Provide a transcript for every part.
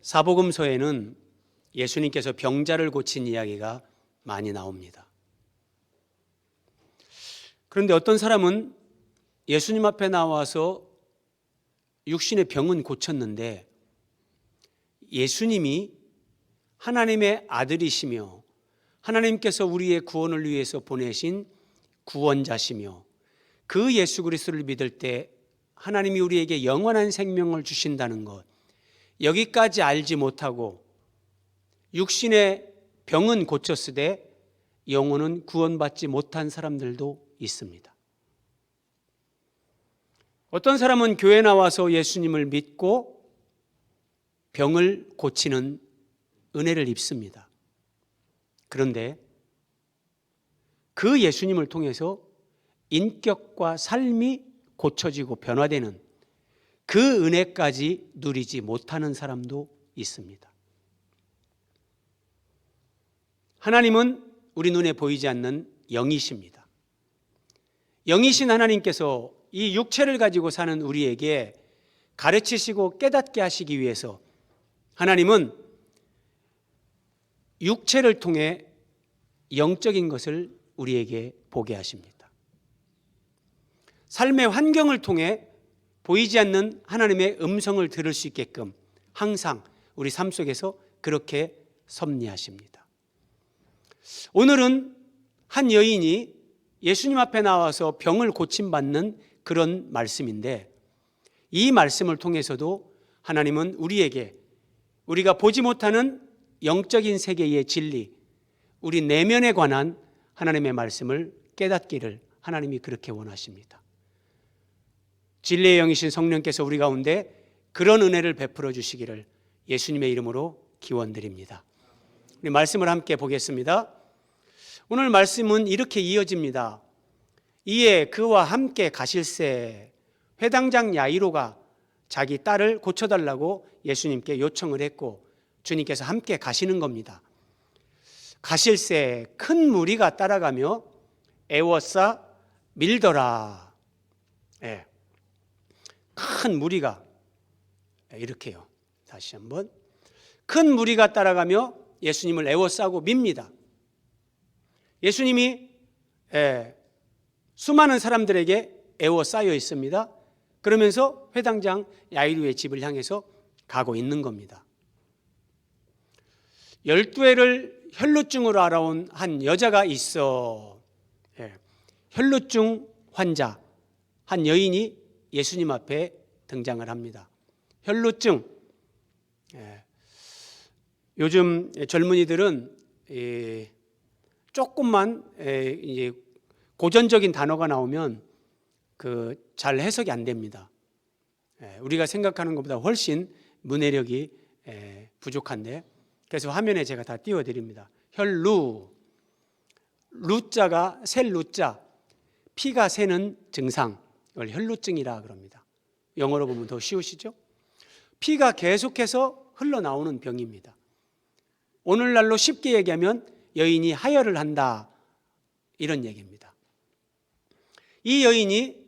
사복음서에는 예수님께서 병자를 고친 이야기가 많이 나옵니다. 그런데 어떤 사람은 예수님 앞에 나와서 육신의 병은 고쳤는데 예수님이 하나님의 아들이시며 하나님께서 우리의 구원을 위해서 보내신 구원자시며 그 예수 그리스도를 믿을 때 하나님이 우리에게 영원한 생명을 주신다는 것, 여기까지 알지 못하고 육신의 병은 고쳤으되 영혼은 구원받지 못한 사람들도 있습니다. 어떤 사람은 교회 나와서 예수님을 믿고 병을 고치는 은혜를 입습니다. 그런데 그 예수님을 통해서 인격과 삶이 고쳐지고 변화되는 그 은혜까지 누리지 못하는 사람도 있습니다. 하나님은 우리 눈에 보이지 않는 영이십니다. 영이신 하나님께서 이 육체를 가지고 사는 우리에게 가르치시고 깨닫게 하시기 위해서 하나님은 육체를 통해 영적인 것을 우리에게 보게 하십니다. 삶의 환경을 통해 보이지 않는 하나님의 음성을 들을 수 있게끔 항상 우리 삶 속에서 그렇게 섭리하십니다. 오늘은 한 여인이 예수님 앞에 나와서 병을 고침받는 그런 말씀인데, 이 말씀을 통해서도 하나님은 우리에게 우리가 보지 못하는 영적인 세계의 진리, 우리 내면에 관한 하나님의 말씀을 깨닫기를 하나님이 그렇게 원하십니다. 진리의 영이신 성령께서 우리 가운데 그런 은혜를 베풀어 주시기를 예수님의 이름으로 기원드립니다. 우리 말씀을 함께 보겠습니다. 오늘 말씀은 이렇게 이어집니다. 이에 그와 함께 가실새 회당장 야이로가 자기 딸을 고쳐달라고 예수님께 요청을 했고 주님께서 함께 가시는 겁니다. 가실새 큰 무리가 따라가며 애워싸 밀더라. 큰 무리가 이렇게요. 다시 한번 큰 무리가 따라가며 예수님을 애워싸고 밉니다. 예수님이 수많은 사람들에게 애워싸여 있습니다. 그러면서 회당장 야이로의 집을 향해서 가고 있는 겁니다. 12회를 혈루증으로 알아온 한 여자가 있어. 혈루증 환자 한 여인이 예수님 앞에 등장을 합니다. 혈루증. 요즘 젊은이들은 조금만 고전적인 단어가 나오면 잘 해석이 안 됩니다. 우리가 생각하는 것보다 훨씬 문해력이 부족한데, 그래서 화면에 제가 다 띄워드립니다. 혈루, 루자가 셀 루자, 피가 새는 증상, 이걸 혈루증이라 그럽니다. 영어로 보면 더 쉬우시죠? 피가 계속해서 흘러나오는 병입니다. 오늘날로 쉽게 얘기하면 여인이 하혈을 한다, 이런 얘기입니다. 이 여인이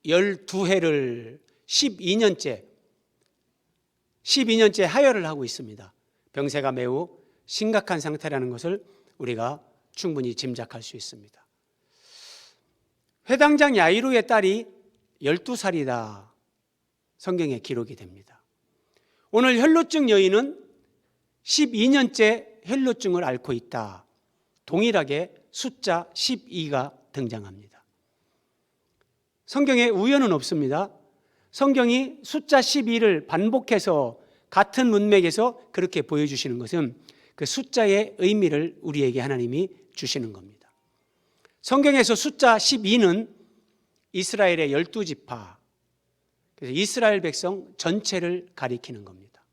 12회를 12년째 하혈을 하고 있습니다. 병세가 매우 심각한 상태라는 것을 우리가 충분히 짐작할 수 있습니다. 회당장 야이로의 딸이 12살이다. 성경에 기록이 됩니다. 오늘 혈루증 여인은 12년째 혈루증을 앓고 있다. 동일하게 숫자 12가 등장합니다. 성경에 우연은 없습니다. 성경이 숫자 12를 반복해서 같은 문맥에서 그렇게 보여주시는 것은 그 숫자의 의미를 우리에게 하나님이 주시는 겁니다. 성경에서 숫자 12는 이스라엘의 12지파, 그래서 이스라엘 백성 전체를 가리키는 겁니다.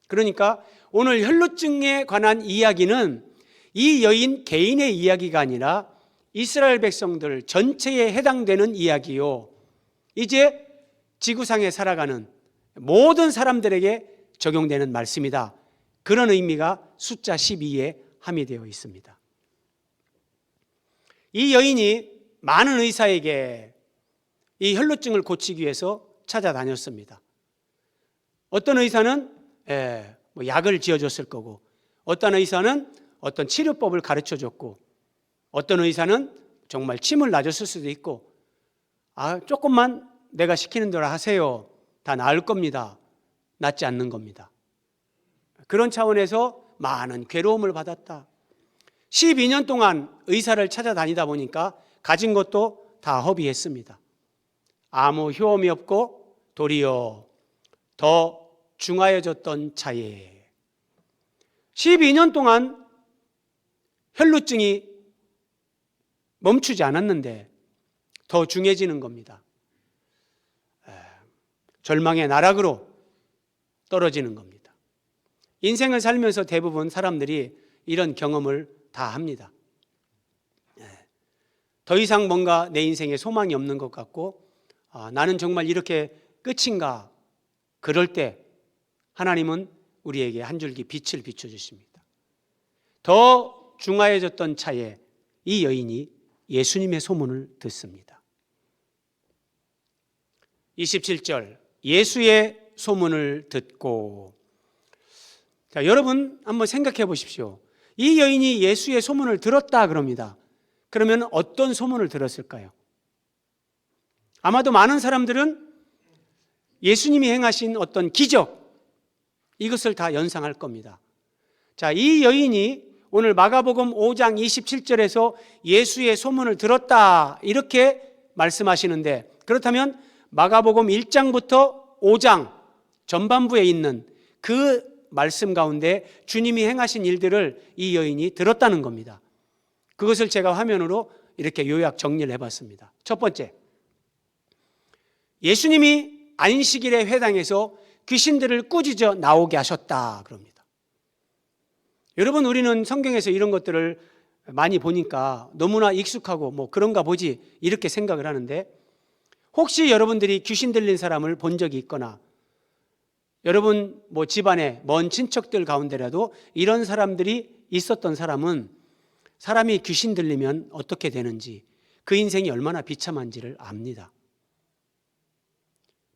그러니까 오늘 혈루증에 관한 이야기는 이 여인 개인의 이야기가 아니라 이스라엘 백성들 전체에 해당되는 이야기요, 이제 지구상에 살아가는 모든 사람들에게 적용되는 말씀이다. 그런 의미가 숫자 12에 함의되어 있습니다. 이 여인이 많은 의사에게 이 혈루증을 고치기 위해서 찾아다녔습니다. 어떤 의사는 뭐 약을 지어줬을 거고, 어떤 의사는 어떤 치료법을 가르쳐줬고, 어떤 의사는 정말 침을 놔줬을 수도 있고, 조금만 내가 시키는 대로 하세요. 다 나을 겁니다. 낫지 않는 겁니다. 그런 차원에서 많은 괴로움을 받았다. 12년 동안 의사를 찾아다니다 보니까 가진 것도 다 허비했습니다. 아무 효험이 없고 도리어 더 중하여졌던 차에 12년 동안 혈루증이 멈추지 않았는데 더 중해지는 겁니다. 절망의 나락으로 떨어지는 겁니다. 인생을 살면서 대부분 사람들이 이런 경험을 다 합니다. 더 이상 뭔가 내 인생에 소망이 없는 것 같고, 나는 정말 이렇게 끝인가? 그럴 때 하나님은 우리에게 한 줄기 빛을 비춰주십니다. 더 중하여졌던 차에 이 여인이 예수님의 소문을 듣습니다. 27절, 예수의 소문을 듣고. 자, 여러분 한번 생각해 보십시오. 이 여인이 예수의 소문을 들었다 그럽니다. 그러면 어떤 소문을 들었을까요? 아마도 많은 사람들은 예수님이 행하신 어떤 기적, 이것을 다 연상할 겁니다. 자, 이 여인이 오늘 마가복음 5장 27절에서 예수의 소문을 들었다 이렇게 말씀하시는데, 그렇다면 마가복음 1장부터 5장 전반부에 있는 그 말씀 가운데 주님이 행하신 일들을 이 여인이 들었다는 겁니다. 그것을 제가 화면으로 이렇게 요약 정리를 해봤습니다. 첫 번째, 예수님이 안식일의 회당에서 귀신들을 꾸짖어 나오게 하셨다 그럽니다. 여러분, 우리는 성경에서 이런 것들을 많이 보니까 너무나 익숙하고 뭐 그런가 보지 이렇게 생각을 하는데, 혹시 여러분들이 귀신 들린 사람을 본 적이 있거나 여러분 뭐 집안에 먼 친척들 가운데라도 이런 사람들이 있었던 사람은 사람이 귀신 들리면 어떻게 되는지, 그 인생이 얼마나 비참한지를 압니다.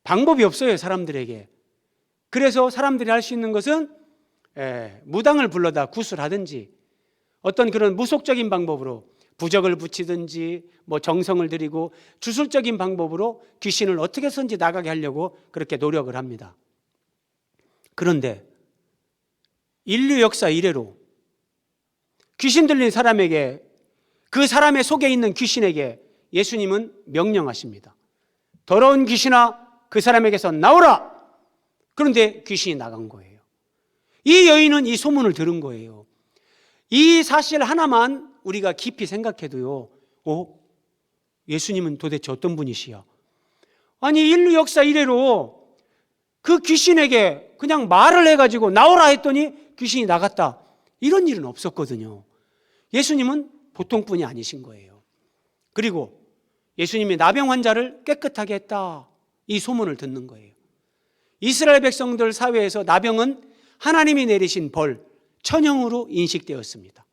방법이 없어요, 사람들에게. 그래서 사람들이 할 수 있는 것은 무당을 불러다 구술하든지 어떤 그런 무속적인 방법으로 부적을 붙이든지 뭐 정성을 들이고 주술적인 방법으로 귀신을 어떻게 해서든지 나가게 하려고 그렇게 노력을 합니다. 그런데 인류 역사 이래로 귀신 들린 사람에게, 그 사람의 속에 있는 귀신에게 예수님은 명령하십니다. 더러운 귀신아, 그 사람에게서 나오라! 그런데 귀신이 나간 거예요. 이 여인은 이 소문을 들은 거예요. 이 사실 하나만 우리가 깊이 생각해도요, 예수님은 도대체 어떤 분이시야? 아니, 인류 역사 이래로 그 귀신에게 그냥 말을 해가지고 나오라 했더니 귀신이 나갔다, 이런 일은 없었거든요. 예수님은 보통 분이 아니신 거예요. 그리고 예수님이 나병 환자를 깨끗하게 했다, 이 소문을 듣는 거예요. 이스라엘 백성들 사회에서 나병은 하나님이 내리신 벌, 천형으로 인식되었습니다.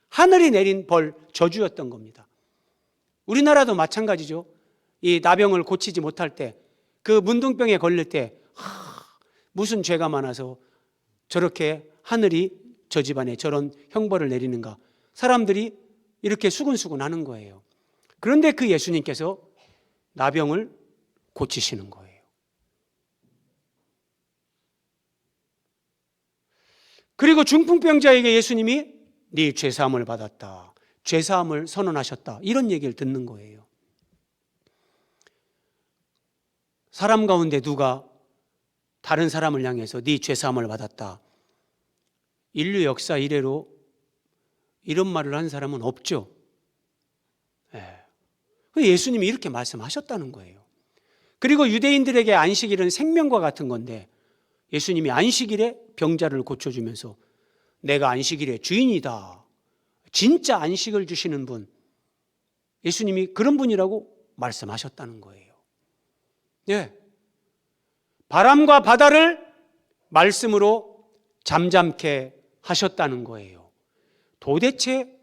하늘이 내린 벌, 저주였던 겁니다. 우리나라도 마찬가지죠. 이 나병을 고치지 못할 때, 그 문둥병에 걸릴 때 무슨 죄가 많아서 저렇게 하늘이 저 집안에 저런 형벌을 내리는가, 사람들이 이렇게 수근수근 하는 거예요. 그런데 그 예수님께서 나병을 고치시는 거예요. 그리고 중풍병자에게 예수님이 네 죄사함을 받았다, 죄사함을 선언하셨다, 이런 얘기를 듣는 거예요. 사람 가운데 누가 다른 사람을 향해서 네 죄사함을 받았다, 인류 역사 이래로 이런 말을 한 사람은 없죠. 예수님이 이렇게 말씀하셨다는 거예요. 그리고 유대인들에게 안식일은 생명과 같은 건데 예수님이 안식일에 병자를 고쳐주면서 내가 안식일의 주인이다, 진짜 안식을 주시는 분, 예수님이 그런 분이라고 말씀하셨다는 거예요. 바람과 바다를 말씀으로 잠잠케 하셨다는 거예요. 도대체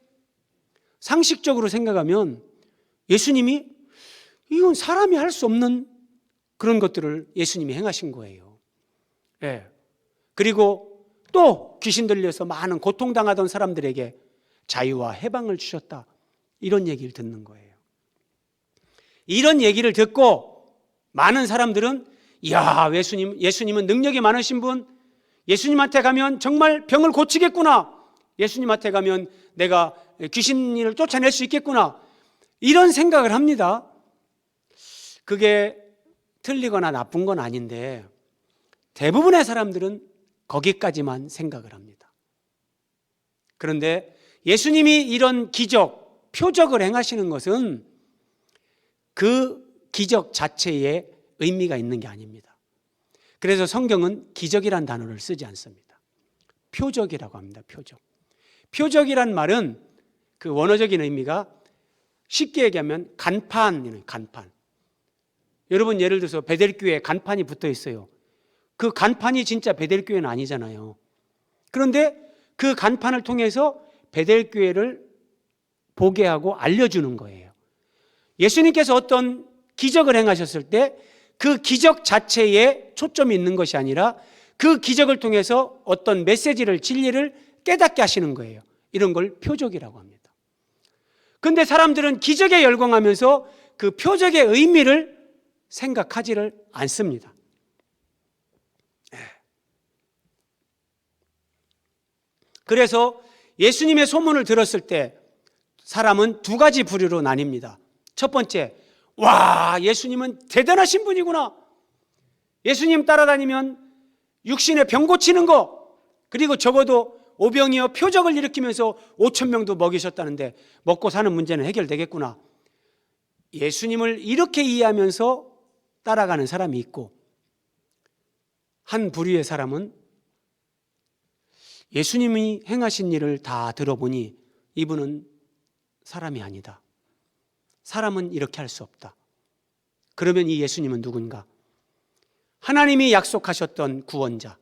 상식적으로 생각하면 예수님이, 이건 사람이 할 수 없는 그런 것들을 예수님이 행하신 거예요. 그리고 또 귀신 들려서 많은 고통당하던 사람들에게 자유와 해방을 주셨다. 이런 얘기를 듣는 거예요. 이런 얘기를 듣고 많은 사람들은 이야, 예수님은 능력이 많으신 분, 예수님한테 가면 정말 병을 고치겠구나, 예수님한테 가면 내가 귀신을 쫓아낼 수 있겠구나, 이런 생각을 합니다. 그게 틀리거나 나쁜 건 아닌데 대부분의 사람들은 거기까지만 생각을 합니다. 그런데 예수님이 이런 기적, 표적을 행하시는 것은 그 기적 자체에 의미가 있는 게 아닙니다. 그래서 성경은 기적이란 단어를 쓰지 않습니다. 표적이라고 합니다. 표적. 표적이란 말은 그 원어적인 의미가 쉽게 얘기하면 간판이에요. 간판. 여러분 예를 들어서 베델교회에 간판이 붙어 있어요. 그 간판이 진짜 베델교회는 아니잖아요. 그런데 그 간판을 통해서 베델교회를 보게 하고 알려주는 거예요. 예수님께서 어떤 기적을 행하셨을 때 그 기적 자체에 초점이 있는 것이 아니라 그 기적을 통해서 어떤 메시지를, 진리를 깨닫게 하시는 거예요. 이런 걸 표적이라고 합니다. 그런데 사람들은 기적에 열광하면서 그 표적의 의미를 생각하지를 않습니다. 그래서 예수님의 소문을 들었을 때 사람은 두 가지 부류로 나뉩니다. 첫 번째, 와, 예수님은 대단하신 분이구나. 예수님 따라다니면 육신의 병 고치는 거, 그리고 적어도 오병이어 표적을 일으키면서 5,000명도 먹이셨다는데 먹고 사는 문제는 해결되겠구나. 예수님을 이렇게 이해하면서 따라가는 사람이 있고, 한 부류의 사람은 예수님이 행하신 일을 다 들어보니 이분은 사람이 아니다. 사람은 이렇게 할 수 없다. 그러면 이 예수님은 누군가? 하나님이 약속하셨던 구원자,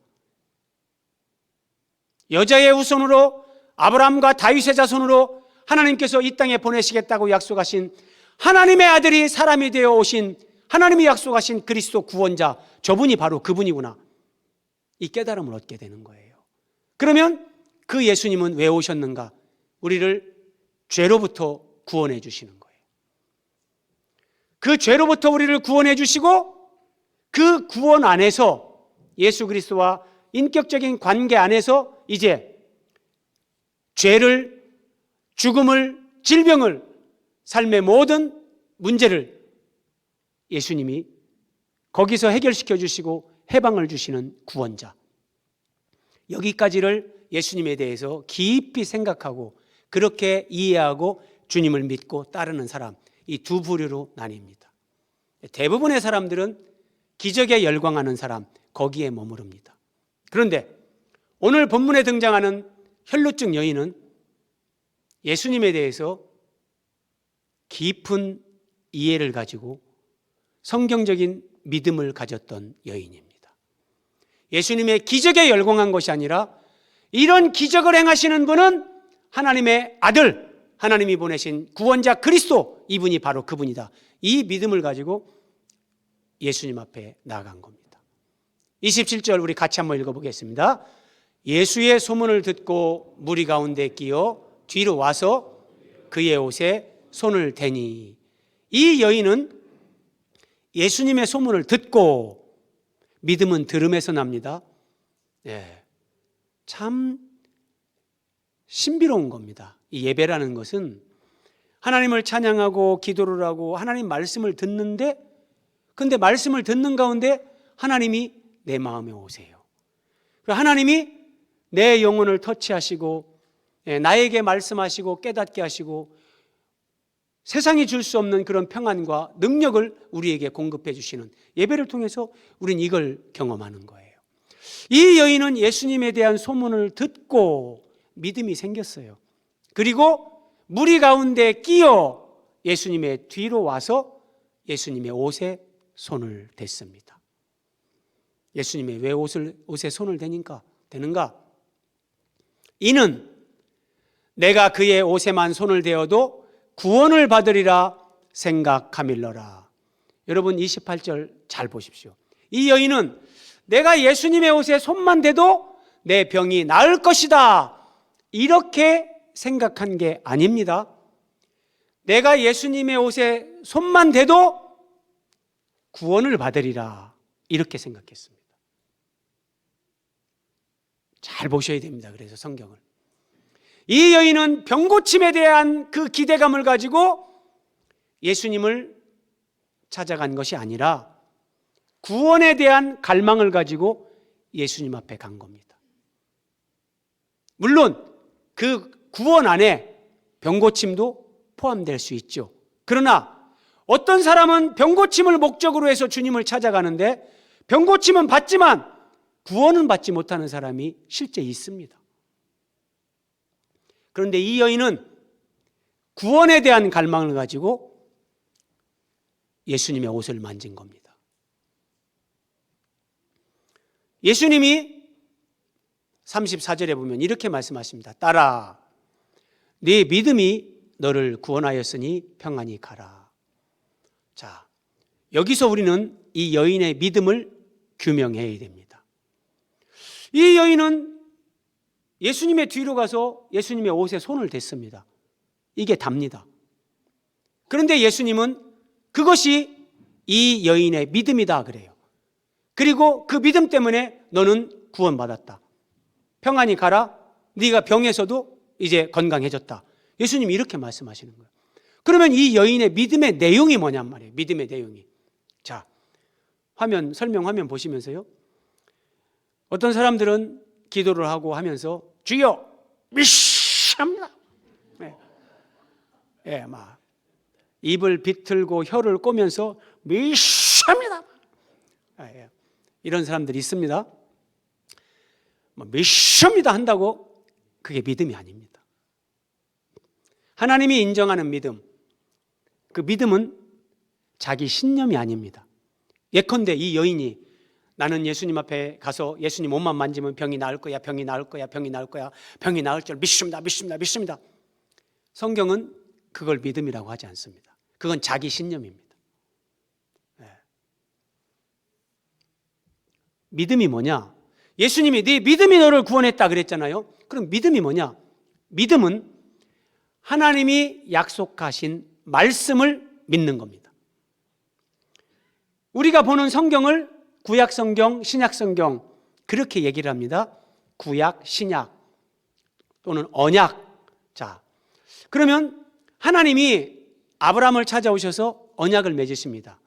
여자의 후손으로 아브라함과 다윗의 자손으로 하나님께서 이 땅에 보내시겠다고 약속하신 하나님의 아들이 사람이 되어 오신, 하나님이 약속하신 그리스도 구원자, 저분이 바로 그분이구나. 이 깨달음을 얻게 되는 거예요. 그러면 그 예수님은 왜 오셨는가? 우리를 죄로부터 구원해 주시는 거예요. 그 죄로부터 우리를 구원해 주시고, 그 구원 안에서 예수 그리스도와 인격적인 관계 안에서 이제 죄를, 죽음을, 질병을, 삶의 모든 문제를 예수님이 거기서 해결시켜 주시고 해방을 주시는 구원자. 여기까지를 예수님에 대해서 깊이 생각하고 그렇게 이해하고 주님을 믿고 따르는 사람, 이 두 부류로 나뉩니다. 대부분의 사람들은 기적에 열광하는 사람, 거기에 머무릅니다. 그런데 오늘 본문에 등장하는 혈루증 여인은 예수님에 대해서 깊은 이해를 가지고 성경적인 믿음을 가졌던 여인입니다. 예수님의 기적에 열광한 것이 아니라 이런 기적을 행하시는 분은 하나님의 아들, 하나님이 보내신 구원자 그리스도, 이분이 바로 그분이다. 이 믿음을 가지고 예수님 앞에 나아간 겁니다. 27절 우리 같이 한번 읽어보겠습니다. 예수의 소문을 듣고 무리 가운데 끼어 뒤로 와서 그의 옷에 손을 대니. 이 여인은 예수님의 소문을 듣고, 믿음은 들음에서 납니다. 참 신비로운 겁니다. 이 예배라는 것은 하나님을 찬양하고 기도를 하고 하나님 말씀을 듣는데, 근데 말씀을 듣는 가운데 하나님이 내 마음에 오세요. 하나님이 내 영혼을 터치하시고 나에게 말씀하시고 깨닫게 하시고 세상이 줄 수 없는 그런 평안과 능력을 우리에게 공급해 주시는 예배를 통해서 우린 이걸 경험하는 거예요. 이 여인은 예수님에 대한 소문을 듣고 믿음이 생겼어요. 그리고 무리 가운데 끼어 예수님의 뒤로 와서 예수님의 옷에 손을 댔습니다. 예수님의 왜 옷에 손을 대는가? 이는 내가 그의 옷에만 손을 대어도 구원을 받으리라 생각함일러라. 여러분 28절 잘 보십시오. 이 여인은 내가 예수님의 옷에 손만 대도 내 병이 나을 것이다, 이렇게 생각한 게 아닙니다. 내가 예수님의 옷에 손만 대도 구원을 받으리라, 이렇게 생각했습니다. 잘 보셔야 됩니다. 그래서 성경을. 이 여인은 병고침에 대한 그 기대감을 가지고 예수님을 찾아간 것이 아니라 구원에 대한 갈망을 가지고 예수님 앞에 간 겁니다. 물론 그 구원 안에 병고침도 포함될 수 있죠. 그러나 어떤 사람은 병고침을 목적으로 해서 주님을 찾아가는데 병고침은 받지만 구원은 받지 못하는 사람이 실제 있습니다. 그런데 이 여인은 구원에 대한 갈망을 가지고 예수님의 옷을 만진 겁니다. 예수님이 34절에 보면 이렇게 말씀하십니다. 딸아, 네 믿음이 너를 구원하였으니 평안히 가라. 자, 여기서 우리는 이 여인의 믿음을 규명해야 됩니다. 이 여인은 예수님의 뒤로 가서 예수님의 옷에 손을 댔습니다. 이게 답니다. 그런데 예수님은 그것이 이 여인의 믿음이다 그래요. 그리고 그 믿음 때문에 너는 구원받았다. 평안히 가라. 네가 병에서도 이제 건강해졌다. 예수님이 이렇게 말씀하시는 거예요. 그러면 이 여인의 믿음의 내용이 뭐냔 말이에요. 믿음의 내용이. 자, 설명 화면 보시면서요. 어떤 사람들은 기도를 하고 하면서 주여 믿습니다. 막 입을 비틀고 혀를 꼬면서 믿습니다. 이런 사람들이 있습니다. 믿습니다 한다고 그게 믿음이 아닙니다. 하나님이 인정하는 믿음, 그 믿음은 자기 신념이 아닙니다. 예컨대 이 여인이 나는 예수님 앞에 가서 예수님 옷만 만지면 병이 나을 거야, 병이 나을 거야, 병이 나을 거야, 병이 나을 줄 믿습니다, 믿습니다, 믿습니다. 성경은 그걸 믿음이라고 하지 않습니다. 그건 자기 신념입니다. 믿음이 뭐냐? 예수님이 네 믿음이 너를 구원했다 그랬잖아요. 그럼 믿음이 뭐냐? 믿음은 하나님이 약속하신 말씀을 믿는 겁니다. 우리가 보는 성경을 구약 성경, 신약 성경 그렇게 얘기를 합니다. 구약, 신약 또는 언약. 자, 그러면 하나님이 아브라함을 찾아오셔서 언약을 맺으십니다.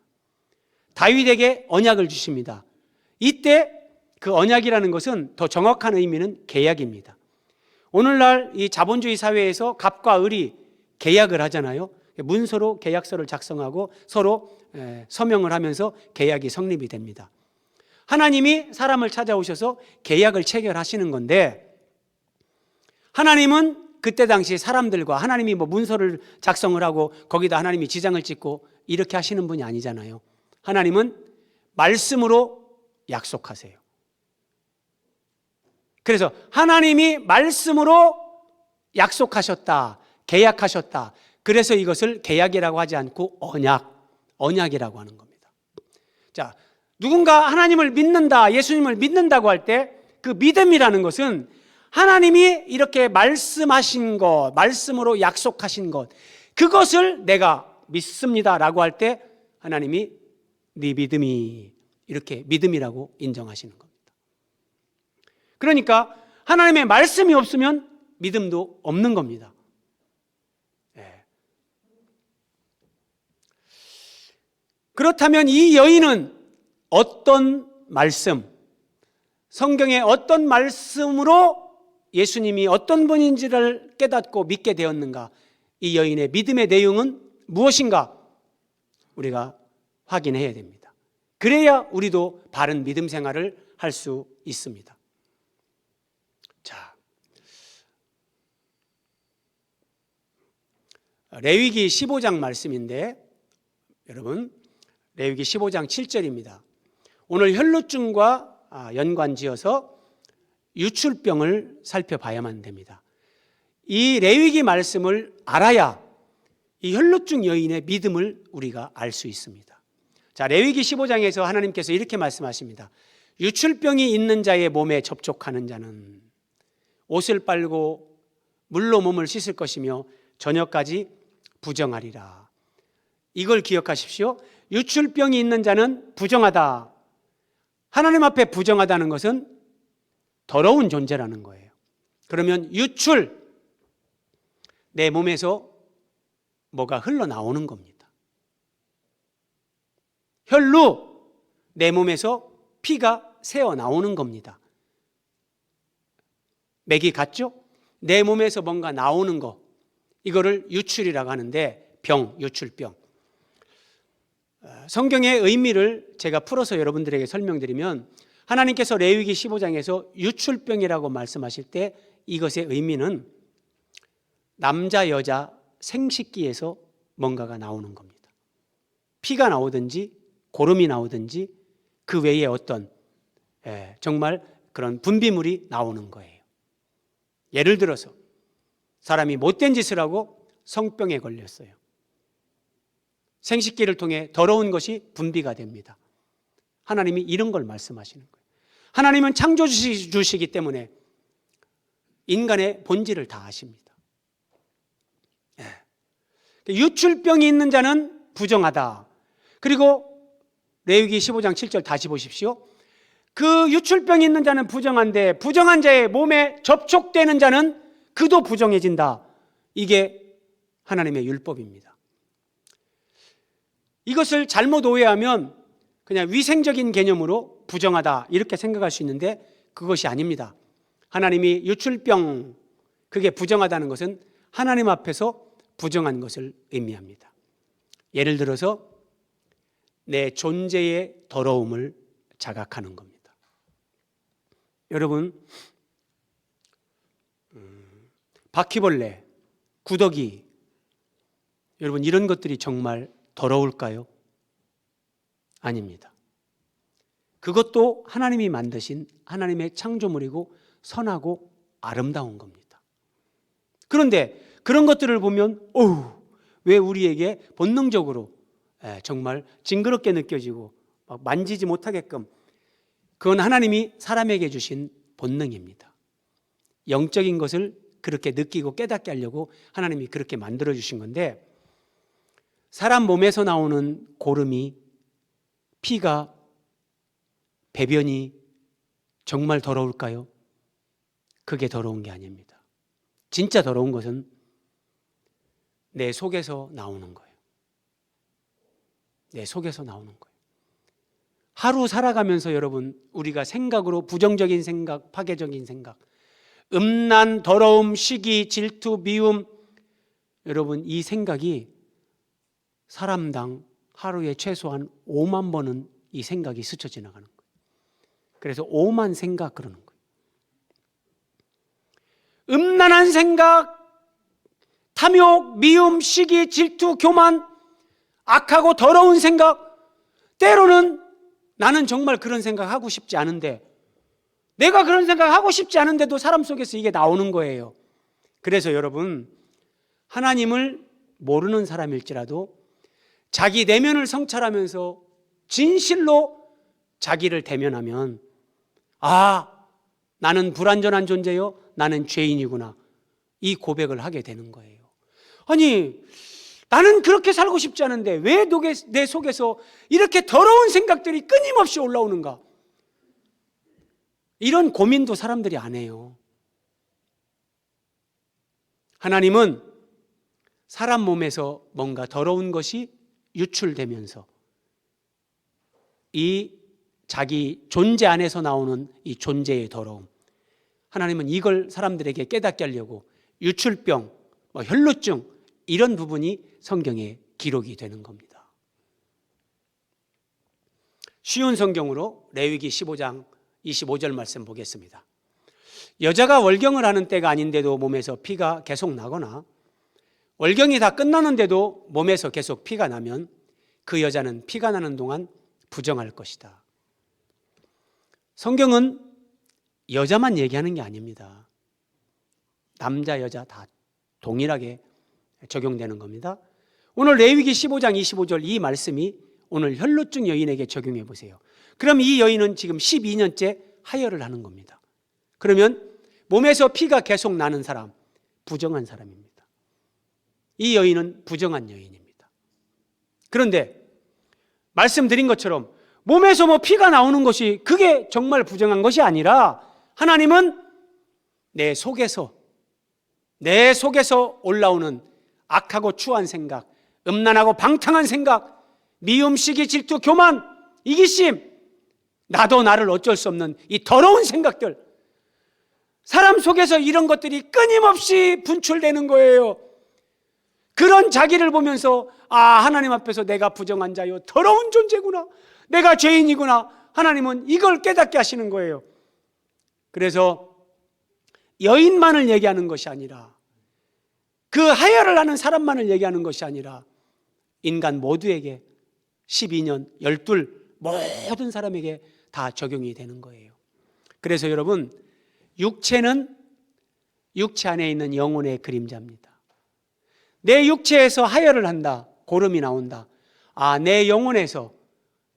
다윗에게 언약을 주십니다. 이때 그 언약이라는 것은 더 정확한 의미는 계약입니다. 오늘날 이 자본주의 사회에서 갑과 을이 계약을 하잖아요. 문서로 계약서를 작성하고 서로 서명을 하면서 계약이 성립이 됩니다. 하나님이 사람을 찾아오셔서 계약을 체결하시는 건데, 하나님은 그때 당시 사람들과 하나님이 문서를 작성을 하고 거기다 하나님이 지장을 찍고 이렇게 하시는 분이 아니잖아요. 하나님은 말씀으로 약속하세요. 그래서 하나님이 말씀으로 약속하셨다, 계약하셨다. 그래서 이것을 계약이라고 하지 않고 언약이라고 하는 겁니다. 자, 누군가 하나님을 믿는다, 예수님을 믿는다고 할 때 그 믿음이라는 것은 하나님이 이렇게 말씀하신 것, 말씀으로 약속하신 것, 그것을 내가 믿습니다라고 할 때 하나님이 네 믿음이 이렇게 믿음이라고 인정하시는 겁니다. 그러니까 하나님의 말씀이 없으면 믿음도 없는 겁니다. 그렇다면 이 여인은 어떤 말씀, 성경의 어떤 말씀으로 예수님이 어떤 분인지를 깨닫고 믿게 되었는가? 이 여인의 믿음의 내용은 무엇인가? 우리가 확인해야 됩니다. 그래야 우리도 바른 믿음 생활을 할 수 있습니다. 자, 레위기 15장 말씀인데, 여러분 레위기 15장 7절입니다. 오늘 혈루증과 연관지어서 유출병을 살펴봐야만 됩니다. 이 레위기 말씀을 알아야 이 혈루증 여인의 믿음을 우리가 알 수 있습니다. 자, 레위기 15장에서 하나님께서 이렇게 말씀하십니다. 유출병이 있는 자의 몸에 접촉하는 자는 옷을 빨고 물로 몸을 씻을 것이며 저녁까지 부정하리라. 이걸 기억하십시오. 유출병이 있는 자는 부정하다. 하나님 앞에 부정하다는 것은 더러운 존재라는 거예요. 그러면 유출, 내 몸에서 뭐가 흘러나오는 겁니다. 혈루, 내 몸에서 피가 새어나오는 겁니다. 맥이 같죠? 내 몸에서 뭔가 나오는 거, 이거를 유출이라고 하는데, 유출병. 성경의 의미를 제가 풀어서 여러분들에게 설명드리면, 하나님께서 레위기 15장에서 유출병이라고 말씀하실 때 이것의 의미는 남자 여자 생식기에서 뭔가가 나오는 겁니다. 피가 나오든지 고름이 나오든지 그 외에 어떤 정말 그런 분비물이 나오는 거예요. 예를 들어서 사람이 못된 짓을 하고 성병에 걸렸어요. 생식기를 통해 더러운 것이 분비가 됩니다. 하나님이 이런 걸 말씀하시는 거예요. 하나님은 창조주시기 때문에 인간의 본질을 다 아십니다. 유출병이 있는 자는 부정하다. 그리고 레위기 15장 7절 다시 보십시오. 그 유출병이 있는 자는 부정한데 부정한 자의 몸에 접촉되는 자는 그도 부정해진다. 이게 하나님의 율법입니다. 이것을 잘못 오해하면 그냥 위생적인 개념으로 부정하다 이렇게 생각할 수 있는데 그것이 아닙니다. 하나님이 유출병, 그게 부정하다는 것은 하나님 앞에서 부정한 것을 의미합니다. 예를 들어서 내 존재의 더러움을 자각하는 겁니다. 여러분, 바퀴벌레, 구더기, 여러분 이런 것들이 정말 더러울까요? 아닙니다. 그것도 하나님이 만드신 하나님의 창조물이고 선하고 아름다운 겁니다. 그런데 그런 것들을 보면 왜 우리에게 본능적으로 정말 징그럽게 느껴지고 막 만지지 못하게끔, 그건 하나님이 사람에게 주신 본능입니다. 영적인 것을 그렇게 느끼고 깨닫게 하려고 하나님이 그렇게 만들어 주신 건데, 사람 몸에서 나오는 고름이, 피가, 배변이 정말 더러울까요? 그게 더러운 게 아닙니다. 진짜 더러운 것은 내 속에서 나오는 거예요. 내 속에서 나오는 거예요. 하루 살아가면서 여러분, 우리가 생각으로 부정적인 생각, 파괴적인 생각, 음란, 더러움, 시기, 질투, 미움, 여러분 이 생각이 사람당 하루에 최소한 5만 번은 이 생각이 스쳐 지나가는 거예요. 그래서 5만 생각 그러는 거예요. 음란한 생각, 탐욕, 미움, 시기, 질투, 교만, 악하고 더러운 생각, 때로는 나는 정말 그런 생각 하고 싶지 않은데, 내가 그런 생각 하고 싶지 않은데도 사람 속에서 이게 나오는 거예요. 그래서 여러분, 하나님을 모르는 사람일지라도 자기 내면을 성찰하면서 진실로 자기를 대면하면, 나는 불완전한 존재요, 나는 죄인이구나, 이 고백을 하게 되는 거예요. 아니, 나는 그렇게 살고 싶지 않은데 왜 내 속에서 이렇게 더러운 생각들이 끊임없이 올라오는가? 이런 고민도 사람들이 안 해요. 하나님은 사람 몸에서 뭔가 더러운 것이 유출되면서 이 자기 존재 안에서 나오는 이 존재의 더러움, 하나님은 이걸 사람들에게 깨닫게 하려고 유출병, 혈루증, 이런 부분이 성경에 기록이 되는 겁니다. 쉬운 성경으로 레위기 15장 25절 말씀 보겠습니다. 여자가 월경을 하는 때가 아닌데도 몸에서 피가 계속 나거나 월경이 다 끝나는데도 몸에서 계속 피가 나면 그 여자는 피가 나는 동안 부정할 것이다. 성경은 여자만 얘기하는 게 아닙니다. 남자, 여자 다 동일하게 적용되는 겁니다. 오늘 레위기 15장 25절 이 말씀이 오늘 혈루증 여인에게 적용해 보세요. 그럼 이 여인은 지금 12년째 하혈을 하는 겁니다. 그러면 몸에서 피가 계속 나는 사람, 부정한 사람입니다. 이 여인은 부정한 여인입니다. 그런데 말씀드린 것처럼 몸에서 뭐 피가 나오는 것이 그게 정말 부정한 것이 아니라 하나님은 내 속에서 올라오는 악하고 추한 생각, 음란하고 방탕한 생각, 미움, 시기, 질투, 교만, 이기심, 나도 나를 어쩔 수 없는 이 더러운 생각들, 사람 속에서 이런 것들이 끊임없이 분출되는 거예요. 그런 자기를 보면서 하나님 앞에서 내가 부정한 자요, 더러운 존재구나, 내가 죄인이구나, 하나님은 이걸 깨닫게 하시는 거예요. 그래서 여인만을 얘기하는 것이 아니라, 그 하혈을 하는 사람만을 얘기하는 것이 아니라 인간 모두에게, 12년, 12 모든 사람에게 다 적용이 되는 거예요. 그래서 여러분, 육체는 육체 안에 있는 영혼의 그림자입니다. 내 육체에서 하혈을 한다, 고름이 나온다. 내 영혼에서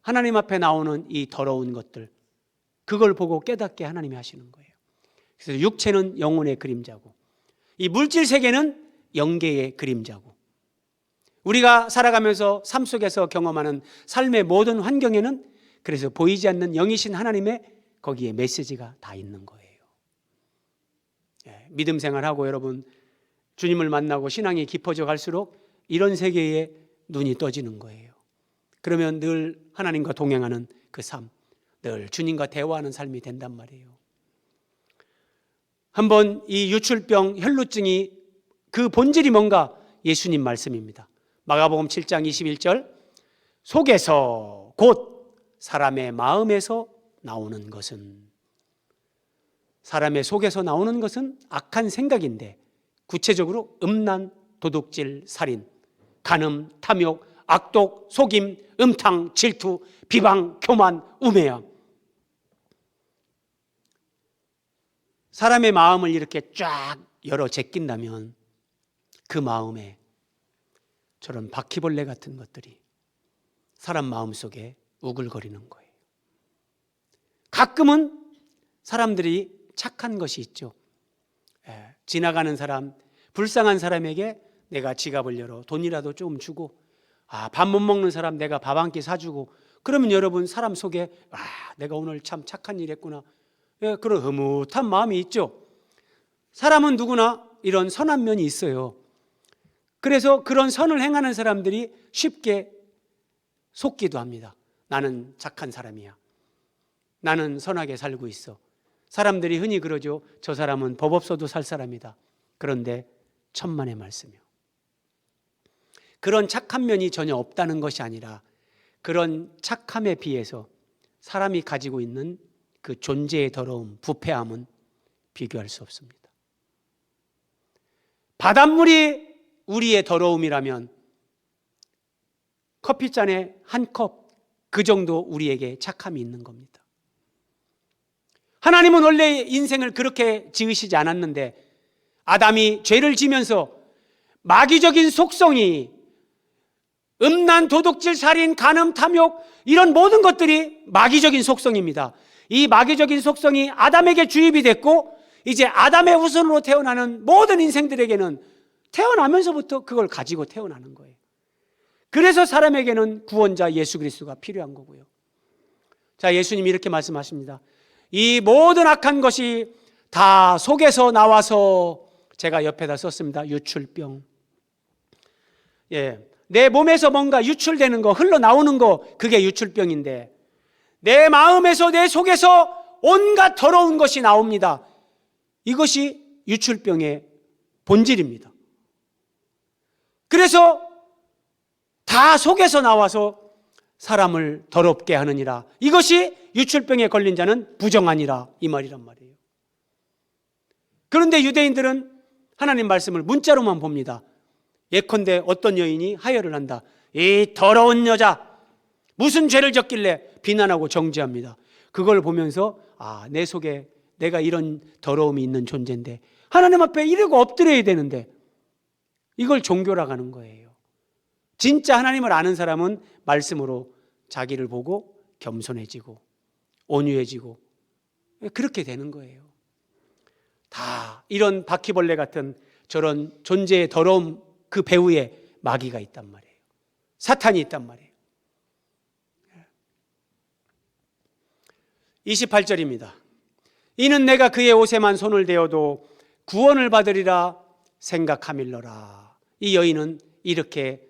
하나님 앞에 나오는 이 더러운 것들, 그걸 보고 깨닫게 하나님이 하시는 거예요. 그래서 육체는 영혼의 그림자고, 이 물질 세계는 영계의 그림자고, 우리가 살아가면서 삶 속에서 경험하는 삶의 모든 환경에는 그래서 보이지 않는 영이신 하나님의 거기에 메시지가 다 있는 거예요. 믿음 생활하고 여러분 주님을 만나고 신앙이 깊어져 갈수록 이런 세계에 눈이 떠지는 거예요. 그러면 늘 하나님과 동행하는 그 삶, 늘 주님과 대화하는 삶이 된단 말이에요. 한번 이 유출병, 혈루증이 그 본질이 뭔가? 예수님 말씀입니다. 마가복음 7장 21절, 속에서 곧 사람의 마음에서 나오는 것은, 사람의 속에서 나오는 것은 악한 생각인데, 구체적으로 음란, 도둑질, 살인, 간음, 탐욕, 악독, 속임, 음탕, 질투, 비방, 교만, 우매함. 사람의 마음을 이렇게 쫙 열어 제낀다면 그 마음에 저런 바퀴벌레 같은 것들이 사람 마음속에 우글거리는 거예요. 가끔은 사람들이 착한 것이 있죠. 지나가는 사람, 불쌍한 사람에게 내가 지갑을 열어 돈이라도 좀 주고, 밥 못 먹는 사람 내가 밥 한 끼 사주고, 그러면 여러분 사람 속에 내가 오늘 참 착한 일 했구나, 그런 흐뭇한 마음이 있죠. 사람은 누구나 이런 선한 면이 있어요. 그래서 그런 선을 행하는 사람들이 쉽게 속기도 합니다. 나는 착한 사람이야, 나는 선하게 살고 있어. 사람들이 흔히 그러죠. 저 사람은 법 없어도 살 사람이다. 그런데 천만의 말씀이요, 그런 착한 면이 전혀 없다는 것이 아니라 그런 착함에 비해서 사람이 가지고 있는 그 존재의 더러움, 부패함은 비교할 수 없습니다. 바닷물이 우리의 더러움이라면 커피잔에 한 컵, 그 정도 우리에게 착함이 있는 겁니다. 하나님은 원래 인생을 그렇게 지으시지 않았는데, 아담이 죄를 지면서 마귀적인 속성이, 음란, 도둑질, 살인, 간음, 탐욕, 이런 모든 것들이 마귀적인 속성입니다. 이 마귀적인 속성이 아담에게 주입이 됐고, 이제 아담의 후손으로 태어나는 모든 인생들에게는 태어나면서부터 그걸 가지고 태어나는 거예요. 그래서 사람에게는 구원자 예수 그리스도가 필요한 거고요. 자, 예수님이 이렇게 말씀하십니다. 이 모든 악한 것이 다 속에서 나와서, 제가 옆에다 썼습니다. 유출병. 내 몸에서 뭔가 유출되는 거, 흘러나오는 거, 그게 유출병인데, 내 마음에서, 내 속에서 온갖 더러운 것이 나옵니다. 이것이 유출병의 본질입니다. 그래서 다 속에서 나와서 사람을 더럽게 하느니라. 이것이 유출병에 걸린 자는 부정하니라, 이 말이란 말이에요. 그런데 유대인들은 하나님 말씀을 문자로만 봅니다. 예컨대 어떤 여인이 하혈을 한다. 이 더러운 여자, 무슨 죄를 졌길래, 비난하고 정죄합니다. 그걸 보면서 내 속에 내가 이런 더러움이 있는 존재인데 하나님 앞에 이러고 엎드려야 되는데, 이걸 종교라고 하는 거예요. 진짜 하나님을 아는 사람은 말씀으로 자기를 보고 겸손해지고 온유해지고 그렇게 되는 거예요. 다 이런 바퀴벌레 같은 저런 존재의 더러움 그 배후에 마귀가 있단 말이에요. 사탄이 있단 말이에요. 28절입니다. 이는 내가 그의 옷에만 손을 대어도 구원을 받으리라 생각함일러라. 이 여인은 이렇게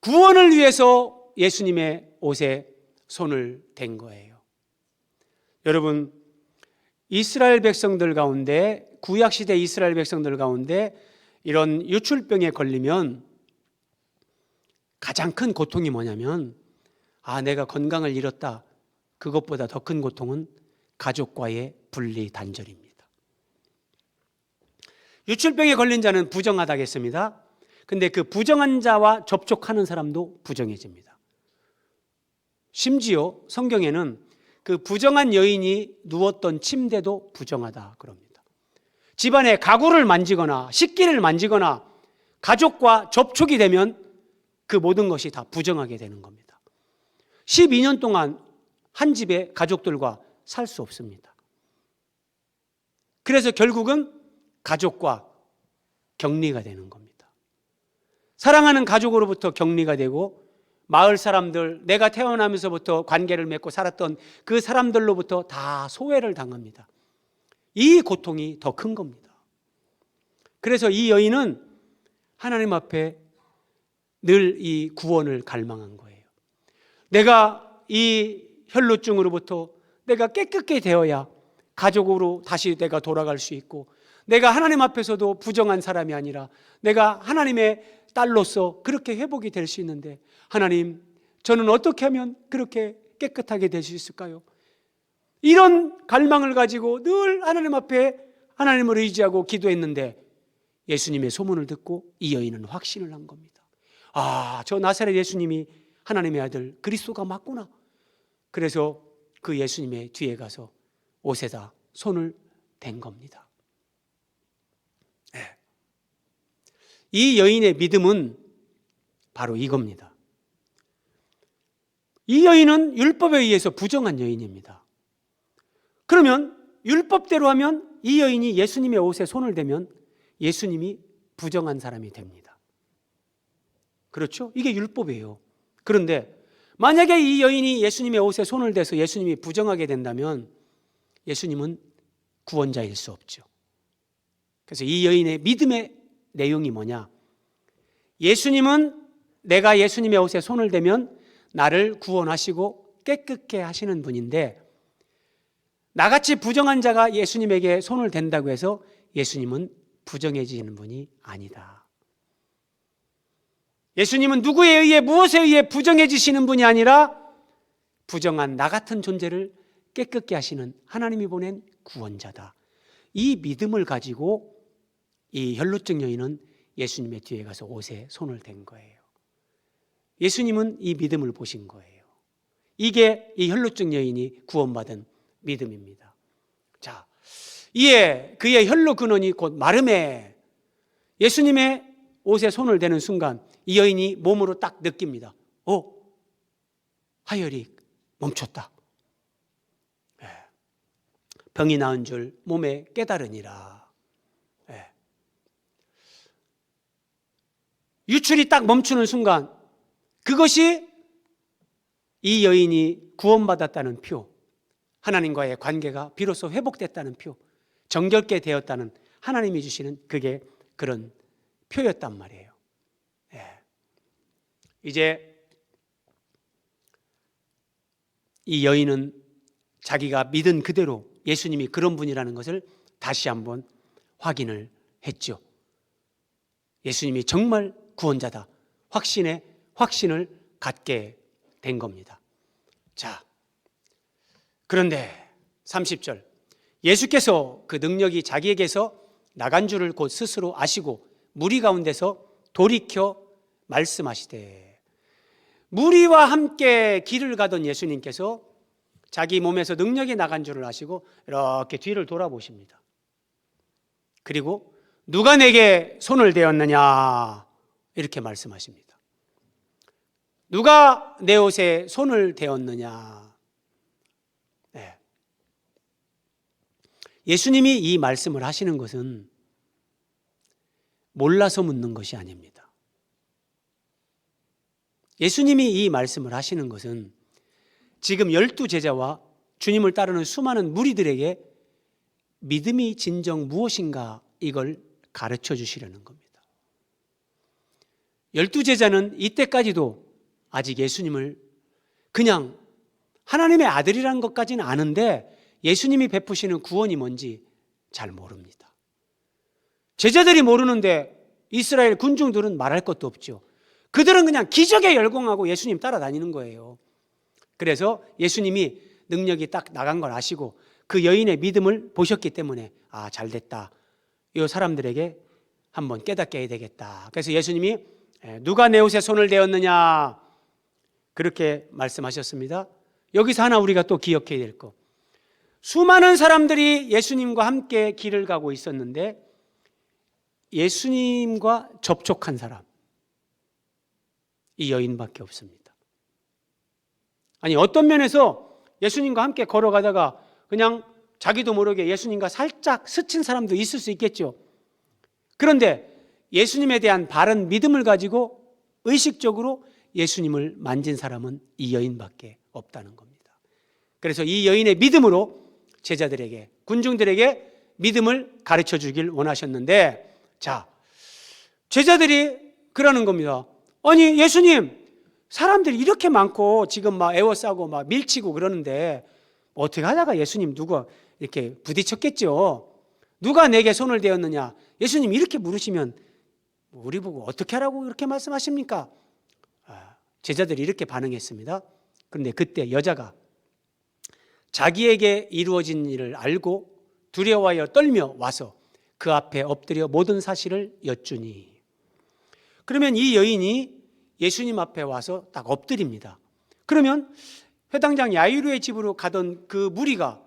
구원을 위해서 예수님의 옷에 손을 댄 거예요. 여러분, 이스라엘 백성들 가운데, 구약시대 이스라엘 백성들 가운데 이런 유출병에 걸리면 가장 큰 고통이 뭐냐면, 내가 건강을 잃었다. 그것보다 더 큰 고통은 가족과의 분리 단절입니다. 유출병에 걸린 자는 부정하다겠습니다. 근데 그 부정한 자와 접촉하는 사람도 부정해집니다. 심지어 성경에는 그 부정한 여인이 누웠던 침대도 부정하다 그럽니다. 집안에 가구를 만지거나 식기를 만지거나 가족과 접촉이 되면 그 모든 것이 다 부정하게 되는 겁니다. 12년 동안 한 집에 가족들과 살 수 없습니다. 그래서 결국은 가족과 격리가 되는 겁니다. 사랑하는 가족으로부터 격리가 되고 마을 사람들, 내가 태어나면서부터 관계를 맺고 살았던 그 사람들로부터 다 소외를 당합니다. 이 고통이 더 큰 겁니다. 그래서 이 여인은 하나님 앞에 늘 이 구원을 갈망한 거예요. 내가 이 혈루증으로부터 내가 깨끗게 되어야 가족으로 다시 내가 돌아갈 수 있고, 내가 하나님 앞에서도 부정한 사람이 아니라 내가 하나님의 딸로서 그렇게 회복이 될 수 있는데, 하나님, 저는 어떻게 하면 그렇게 깨끗하게 될 수 있을까요? 이런 갈망을 가지고 늘 하나님 앞에 하나님을 의지하고 기도했는데 예수님의 소문을 듣고 이 여인은 확신을 한 겁니다. 저 나사렛 예수님이 하나님의 아들 그리스도가 맞구나. 그래서 그 예수님의 뒤에 가서 옷에다 손을 댄 겁니다. 이 여인의 믿음은 바로 이겁니다. 이 여인은 율법에 의해서 부정한 여인입니다. 그러면 율법대로 하면 이 여인이 예수님의 옷에 손을 대면 예수님이 부정한 사람이 됩니다. 그렇죠? 이게 율법이에요. 그런데 만약에 이 여인이 예수님의 옷에 손을 대서 예수님이 부정하게 된다면 예수님은 구원자일 수 없죠. 그래서 이 여인의 믿음의 내용이 뭐냐? 예수님은 내가 예수님의 옷에 손을 대면 나를 구원하시고 깨끗게 하시는 분인데, 나같이 부정한 자가 예수님에게 손을 댄다고 해서 예수님은 부정해지는 분이 아니다. 예수님은 누구에 의해 무엇에 의해 부정해지시는 분이 아니라 부정한 나 같은 존재를 깨끗게 하시는 하나님이 보낸 구원자다. 이 믿음을 가지고 이 혈루증 여인은 예수님의 뒤에 가서 옷에 손을 댄 거예요. 예수님은 이 믿음을 보신 거예요. 이게 이 혈루증 여인이 구원받은 믿음입니다. 자, 이에 그의 혈루 근원이 곧 마름에, 예수님의 옷에 손을 대는 순간 이 여인이 몸으로 딱 느낍니다. 하혈이 멈췄다. 병이 나은 줄 몸에 깨달으니라. 유출이 딱 멈추는 순간 그것이 이 여인이 구원받았다는 표, 하나님과의 관계가 비로소 회복됐다는 표, 정결케 되었다는 하나님이 주시는 그게 그런 표였단 말이에요. 이제 이 여인은 자기가 믿은 그대로 예수님이 그런 분이라는 것을 다시 한번 확인을 했죠. 예수님이 정말 구원자다. 확신을 갖게 된 겁니다. 자, 그런데 30절, 예수께서 그 능력이 자기에게서 나간 줄을 곧 스스로 아시고 무리 가운데서 돌이켜 말씀하시되, 무리와 함께 길을 가던 예수님께서 자기 몸에서 능력이 나간 줄을 아시고 이렇게 뒤를 돌아보십니다. 그리고 누가 내게 손을 대었느냐 이렇게 말씀하십니다. 누가 내 옷에 손을 대었느냐? 예수님이 이 말씀을 하시는 것은 몰라서 묻는 것이 아닙니다. 예수님이 이 말씀을 하시는 것은 지금 12제자와 주님을 따르는 수많은 무리들에게 믿음이 진정 무엇인가 이걸 가르쳐 주시려는 겁니다. 12제자는 이때까지도 아직 예수님을 그냥 하나님의 아들이라는 것까지는 아는데 예수님이 베푸시는 구원이 뭔지 잘 모릅니다. 제자들이 모르는데 이스라엘 군중들은 말할 것도 없죠. 그들은 그냥 기적에 열광하고 예수님 따라다니는 거예요. 그래서 예수님이 능력이 딱 나간 걸 아시고 그 여인의 믿음을 보셨기 때문에 아, 잘 됐다. 이 사람들에게 한번 깨닫게 해야 되겠다. 그래서 예수님이 누가 내 옷에 손을 대었느냐 그렇게 말씀하셨습니다. 여기서 하나 우리가 또 기억해야 될 거. 수많은 사람들이 예수님과 함께 길을 가고 있었는데 예수님과 접촉한 사람 이 여인밖에 없습니다. 아니 어떤 면에서 예수님과 함께 걸어가다가 그냥 자기도 모르게 예수님과 살짝 스친 사람도 있을 수 있겠죠. 그런데 예수님에 대한 바른 믿음을 가지고 의식적으로 예수님을 만진 사람은 이 여인밖에 없다는 겁니다. 그래서 이 여인의 믿음으로 제자들에게, 군중들에게 믿음을 가르쳐 주길 원하셨는데, 자, 제자들이 그러는 겁니다. 아니 예수님, 사람들이 이렇게 많고 지금 막 에워싸고 막 밀치고 그러는데 어떻게 하다가 예수님 누가 이렇게 부딪혔겠죠. 누가 내게 손을 대었느냐. 예수님 이렇게 물으시면 우리 보고 어떻게 하라고 이렇게 말씀하십니까? 제자들이 이렇게 반응했습니다. 그런데 그때 여자가 자기에게 이루어진 일을 알고 두려워하여 떨며 와서 그 앞에 엎드려 모든 사실을 여쭈니. 그러면 이 여인이 예수님 앞에 와서 딱 엎드립니다. 그러면 회당장 야이로의 집으로 가던 그 무리가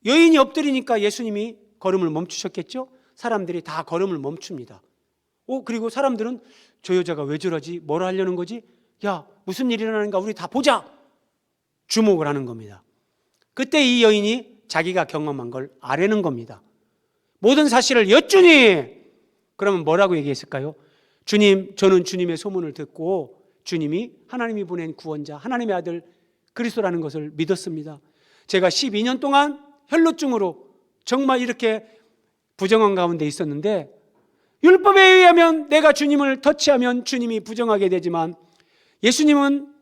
여인이 엎드리니까 예수님이 걸음을 멈추셨겠죠? 사람들이 다 걸음을 멈춥니다. 그리고 사람들은 저 여자가 왜 저러지? 뭘 하려는 거지? 야, 무슨 일이 일어나는가? 우리 다 보자! 주목을 하는 겁니다. 그때 이 여인이 자기가 경험한 걸 아뢰는 겁니다. 모든 사실을 여쭈니! 그러면 뭐라고 얘기했을까요? 주님, 저는 주님의 소문을 듣고 주님이 하나님이 보낸 구원자, 하나님의 아들 그리스도라는 것을 믿었습니다. 제가 12년 동안 혈루증으로 정말 이렇게 부정한 가운데 있었는데 율법에 의하면 내가 주님을 터치하면 주님이 부정하게 되지만 예수님은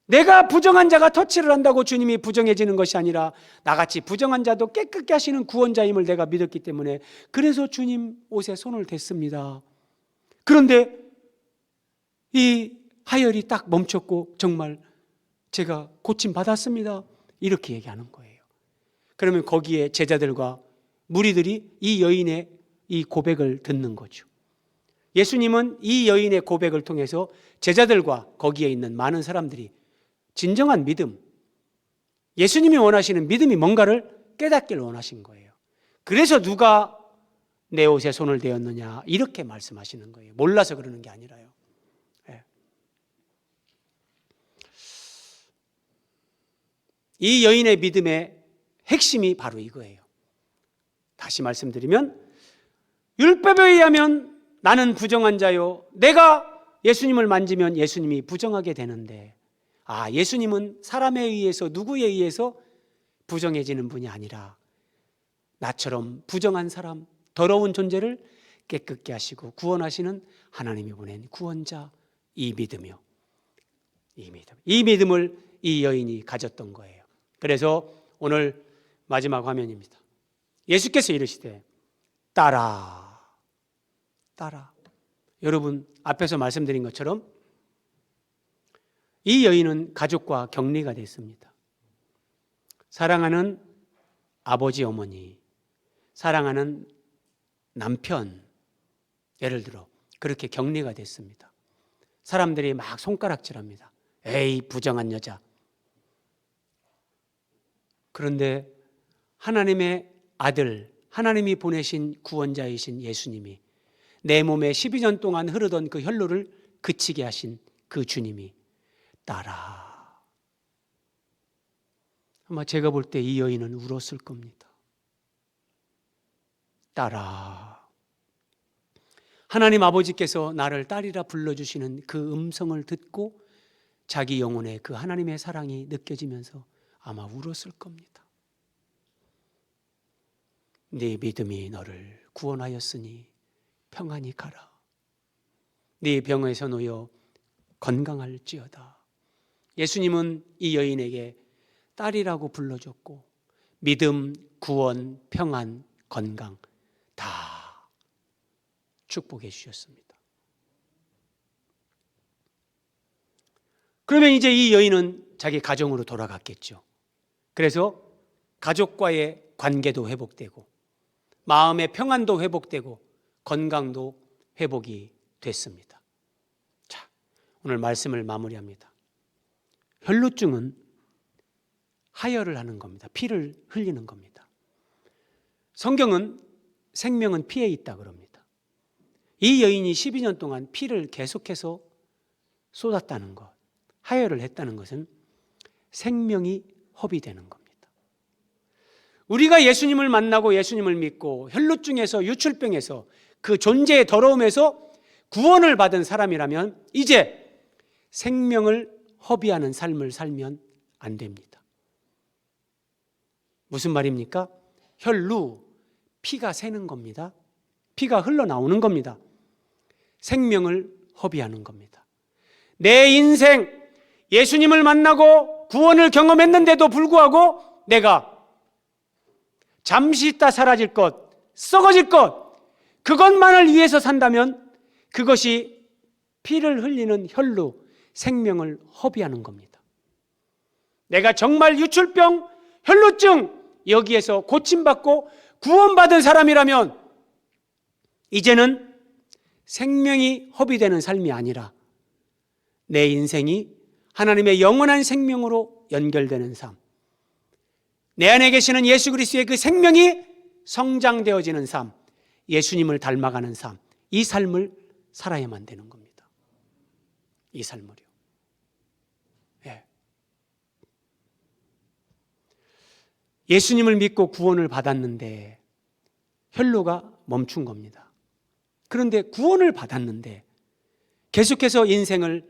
내가 부정한 자가 터치를 한다고 주님이 부정해지는 것이 아니라 나같이 부정한 자도 깨끗게 하시는 구원자임을 내가 믿었기 때문에 그래서 주님 옷에 손을 댔습니다. 그런데 이 하혈이 딱 멈췄고 정말 제가 고침받았습니다. 이렇게 얘기하는 거예요. 그러면 거기에 제자들과 무리들이 이 여인의 이 고백을 듣는 거죠. 예수님은 이 여인의 고백을 통해서 제자들과 거기에 있는 많은 사람들이 진정한 믿음, 예수님이 원하시는 믿음이 뭔가를 깨닫기를 원하신 거예요. 그래서 누가 내 옷에 손을 대었느냐 이렇게 말씀하시는 거예요. 몰라서 그러는 게 아니라요. 네. 이 여인의 믿음의 핵심이 바로 이거예요. 다시 말씀드리면 율법에 의하면 나는 부정한 자요. 내가 예수님을 만지면 예수님이 부정하게 되는데 예수님은 사람에 의해서 누구에 의해서 부정해지는 분이 아니라 나처럼 부정한 사람, 더러운 존재를 깨끗게 하시고 구원하시는 하나님이 보낸 구원자 이 믿음이요. 이 믿음을 이 여인이 가졌던 거예요. 그래서 오늘 마지막 화면입니다. 예수께서 이르시되 따라. 여러분 앞에서 말씀드린 것처럼 이 여인은 가족과 격리가 됐습니다. 사랑하는 아버지, 어머니, 사랑하는 남편, 예를 들어 그렇게 격리가 됐습니다. 사람들이 막 손가락질합니다. 에이, 부정한 여자. 그런데 하나님의 아들, 하나님이 보내신 구원자이신 예수님이 내 몸에 12년 동안 흐르던 그 혈로를 그치게 하신 그 주님이 따라. 아마 제가 볼 때 이 여인은 울었을 겁니다. 딸아. 하나님 아버지께서 나를 딸이라 불러주시는 그 음성을 듣고 자기 영혼에 그 하나님의 사랑이 느껴지면서 아마 울었을 겁니다. 네 믿음이 너를 구원하였으니 평안히 가라. 네 병에서 놓여 건강할지어다. 예수님은 이 여인에게 딸이라고 불러줬고 믿음, 구원, 평안, 건강 다 축복해 주셨습니다. 그러면 이제 이 여인은 자기 가정으로 돌아갔겠죠. 그래서 가족과의 관계도 회복되고 마음의 평안도 회복되고 건강도 회복이 됐습니다. 자, 오늘 말씀을 마무리합니다. 혈루증은 하혈을 하는 겁니다. 피를 흘리는 겁니다. 성경은 생명은 피에 있다 그럽니다. 이 여인이 12년 동안 피를 계속해서 쏟았다는 것, 하혈을 했다는 것은 생명이 허비되는 겁니다. 우리가 예수님을 만나고 예수님을 믿고 혈루증에서 유출병에서 그 존재의 더러움에서 구원을 받은 사람이라면 이제 생명을 허비하는 삶을 살면 안 됩니다. 무슨 말입니까? 혈루, 피가 새는 겁니다. 피가 흘러나오는 겁니다. 생명을 허비하는 겁니다. 내 인생 예수님을 만나고 구원을 경험했는데도 불구하고 내가 잠시 있다 사라질 것, 썩어질 것, 그것만을 위해서 산다면 그것이 피를 흘리는 혈루, 생명을 허비하는 겁니다. 내가 정말 유출병, 혈루증 여기에서 고침받고 구원받은 사람이라면 이제는 생명이 허비되는 삶이 아니라 내 인생이 하나님의 영원한 생명으로 연결되는 삶, 내 안에 계시는 예수 그리스도의 그 생명이 성장되어지는 삶, 예수님을 닮아가는 삶, 이 삶을 살아야만 되는 겁니다. 이 삶을요. 예. 예수님을 믿고 구원을 받았는데 혈루가 멈춘 겁니다. 그런데 구원을 받았는데 계속해서 인생을,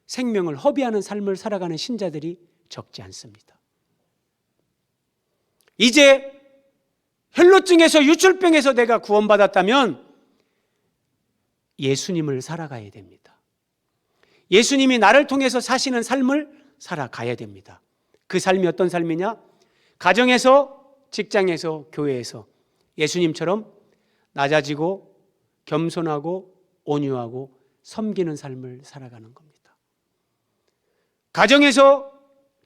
생명을 허비하는 삶을 살아가는 신자들이 적지 않습니다. 이제 혈루증에서 유출병에서 내가 구원받았다면 예수님을 살아가야 됩니다. 예수님이 나를 통해서 사시는 삶을 살아가야 됩니다. 그 삶이 어떤 삶이냐? 가정에서, 직장에서, 교회에서 예수님처럼 낮아지고 겸손하고 온유하고 섬기는 삶을 살아가는 겁니다. 가정에서,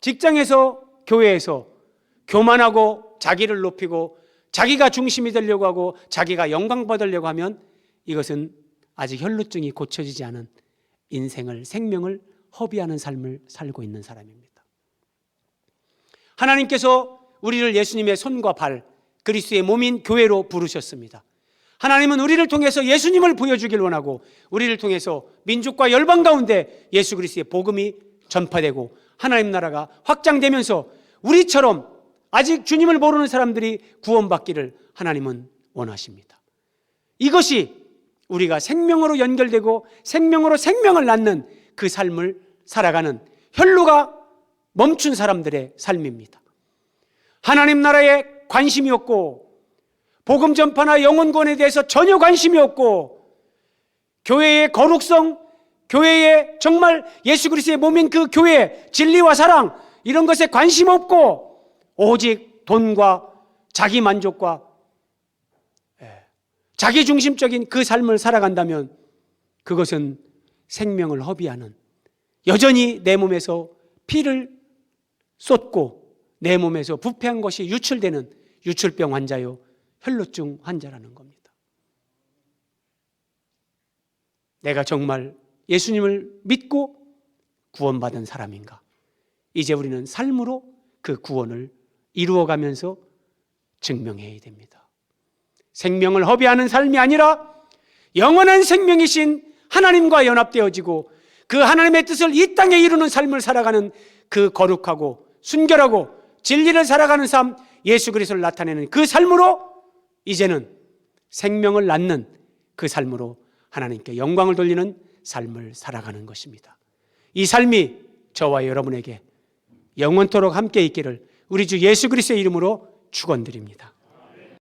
직장에서, 교회에서 교만하고 자기를 높이고 자기가 중심이 되려고 하고 자기가 영광 받으려고 하면 이것은 아직 혈루증이 고쳐지지 않은 인생을, 생명을 허비하는 삶을 살고 있는 사람입니다. 하나님께서 우리를 예수님의 손과 발, 그리스도의 몸인 교회로 부르셨습니다. 하나님은 우리를 통해서 예수님을 보여주길 원하고 우리를 통해서 민족과 열방 가운데 예수 그리스도의 복음이 전파되고 하나님 나라가 확장되면서 우리처럼 아직 주님을 모르는 사람들이 구원받기를 하나님은 원하십니다. 이것이 우리가 생명으로 연결되고 생명으로 생명을 낳는 그 삶을 살아가는 혈루가 멈춘 사람들의 삶입니다. 하나님 나라에 관심이 없고 복음 전파나 영혼 구원에 대해서 전혀 관심이 없고 교회의 거룩성, 교회의 정말 예수 그리스도의 몸인 그 교회, 진리와 사랑 이런 것에 관심 없고 오직 돈과 자기 만족과 자기 중심적인 그 삶을 살아간다면 그것은 생명을 허비하는, 여전히 내 몸에서 피를 쏟고 내 몸에서 부패한 것이 유출되는 유출병 환자요 혈루증 환자라는 겁니다. 내가 정말 예수님을 믿고 구원받은 사람인가? 이제 우리는 삶으로 그 구원을 이루어가면서 증명해야 됩니다. 생명을 허비하는 삶이 아니라 영원한 생명이신 하나님과 연합되어지고 그 하나님의 뜻을 이 땅에 이루는 삶을 살아가는 그 거룩하고 순결하고 진리를 살아가는 삶, 예수 그리스도를 나타내는 그 삶으로 이제는 생명을 낳는 그 삶으로 하나님께 영광을 돌리는 삶을 살아가는 것입니다. 이 삶이 저와 여러분에게 영원토록 함께 있기를 우리 주 예수 그리스도의 이름으로 축원드립니다.